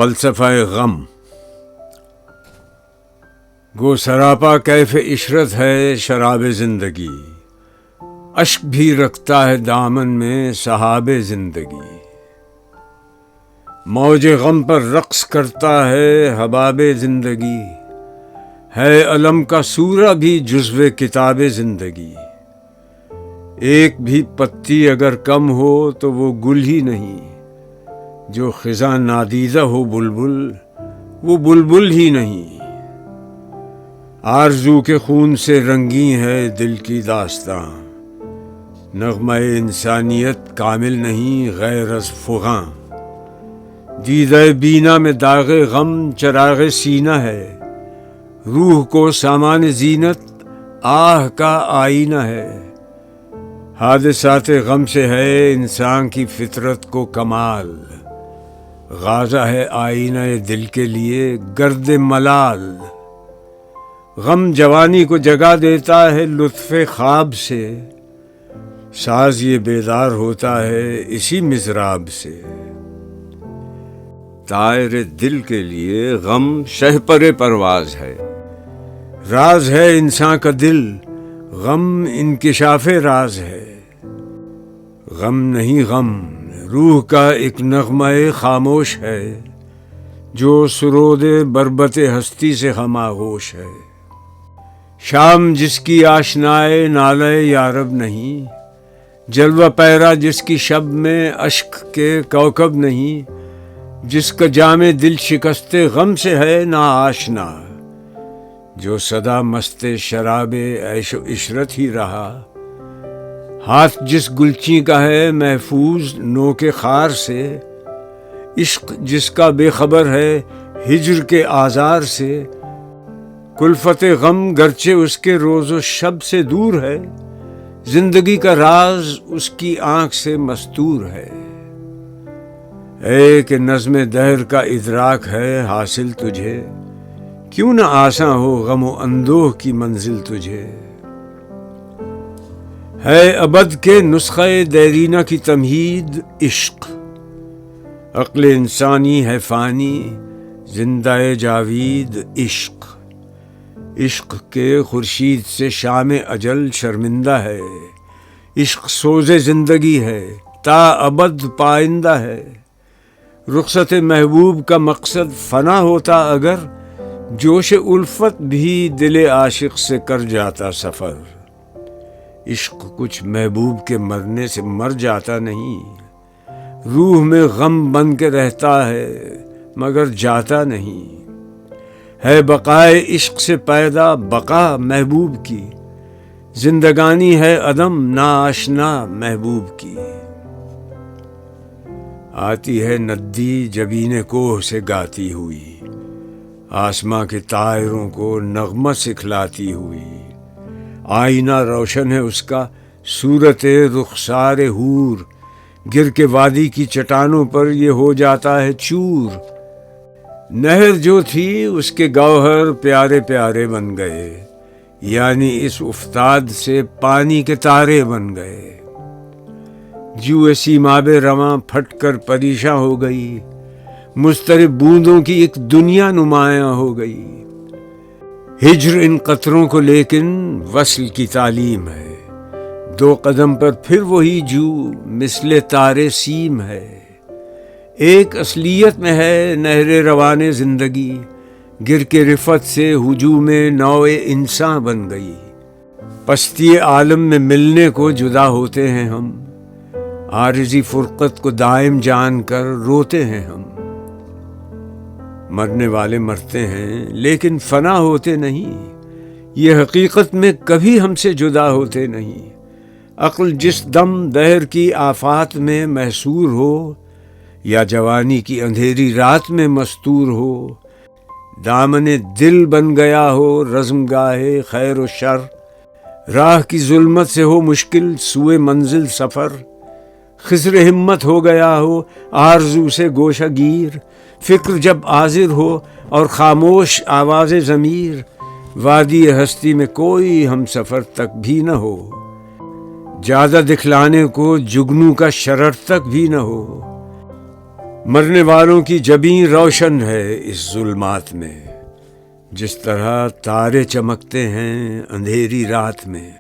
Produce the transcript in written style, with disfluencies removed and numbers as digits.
فلسفہ غم گو سراپا کیف عشرت ہے شراب زندگی، اشک بھی رکھتا ہے دامن میں صحاب زندگی، موج غم پر رقص کرتا ہے حباب زندگی، ہے علم کا سورہ بھی جزو کتاب زندگی، ایک بھی پتی اگر کم ہو تو وہ گل ہی نہیں، جو خزاں نادیدہ ہو بلبل وہ بلبل ہی نہیں، آرزو کے خون سے رنگی ہے دل کی داستاں، نغمہ انسانیت کامل نہیں غیر از فغاں، دیدہ بینا میں داغ غم چراغ سینہ ہے، روح کو سامان زینت آہ کا آئینہ ہے، حادثات غم سے ہے انسان کی فطرت کو کمال، غازہ ہے آئینہ دل کے لیے گرد ملال، غم جوانی کو جگا دیتا ہے لطف خواب سے، ساز یہ بیدار ہوتا ہے اسی مضراب سے، طائر دل کے لیے غم شہپر پرواز ہے، راز ہے انسان کا دل غم انکشاف راز ہے، غم نہیں غم روح کا ایک نغمہ خاموش ہے، جو سرود بربت ہستی سے ہم آغوش ہے، شام جس کی آشنائے نالے یارب نہیں، جلوہ پیرا جس کی شب میں اشک کے کوکب نہیں، جس کا جام دل شکست غم سے ہے نا آشنا، جو سدا مست شراب عیش و عشرت ہی رہا، ہاتھ جس گلچی کا ہے محفوظ نو کے خار سے، عشق جس کا بے خبر ہے ہجر کے آزار سے، کلفت غم گرچہ اس کے روز و شب سے دور ہے، زندگی کا راز اس کی آنکھ سے مستور ہے، اے کہ نظم دہر کا ادراک ہے حاصل تجھے، کیوں نہ آساں ہو غم و اندوہ کی منزل تجھے، ہے ابد کے نسخہ دیرینہ کی تمہید عشق، عقل انسانی ہے فانی زندہ جاوید عشق، عشق کے خورشید سے شام اجل شرمندہ ہے، عشق سوز زندگی ہے تا ابد پائندہ ہے، رخصت محبوب کا مقصد فنا ہوتا اگر، جوش الفت بھی دل عاشق سے کر جاتا سفر، عشق کچھ محبوب کے مرنے سے مر جاتا نہیں، روح میں غم بن کے رہتا ہے مگر جاتا نہیں، ہے بقائے عشق سے پیدا بقا محبوب کی، زندگانی ہے عدم ناآشنا محبوب کی، آتی ہے ندی جبین کوہ سے گاتی ہوئی، آسماں کے طائروں کو نغمہ سکھلاتی ہوئی، آئینہ روشن ہے اس کا صورت رخسار حور، گر کے وادی کی چٹانوں پر یہ ہو جاتا ہے چور، نہر جو تھی اس کے گوہر پیارے پیارے بن گئے، یعنی اس افتاد سے پانی کے تارے بن گئے، جو سیماب رواں پھٹ کر پریشاں ہو گئی، مضطرب بوندوں کی ایک دنیا نمایاں ہو گئی، ہجر ان قطروں کو لیکن وصل کی تعلیم ہے، دو قدم پر پھر وہی جو مثل تارے سیم ہے، ایک اصلیت میں ہے نہر روان زندگی، گر کے رفت سے ہجوم نوع انسان بن گئی، پستی عالم میں ملنے کو جدا ہوتے ہیں ہم، عارضی فرقت کو دائم جان کر روتے ہیں ہم، مرنے والے مرتے ہیں لیکن فنا ہوتے نہیں، یہ حقیقت میں کبھی ہم سے جدا ہوتے نہیں، عقل جس دم دہر کی آفات میں محصور ہو، یا جوانی کی اندھیری رات میں مستور ہو، دامن دل بن گیا ہو رزم گاہے خیر و شر، راہ کی ظلمت سے ہو مشکل سوئے منزل سفر، خضر ہمت ہو گیا ہو آرزو سے گوشہ گیر، فکر جب حاضر ہو اور خاموش آواز ضمیر، وادی ہستی میں کوئی ہم سفر تک بھی نہ ہو، زیادہ دکھلانے کو جگنو کا شرر تک بھی نہ ہو، مرنے والوں کی جبیں روشن ہے اس ظلمات میں، جس طرح تارے چمکتے ہیں اندھیری رات میں۔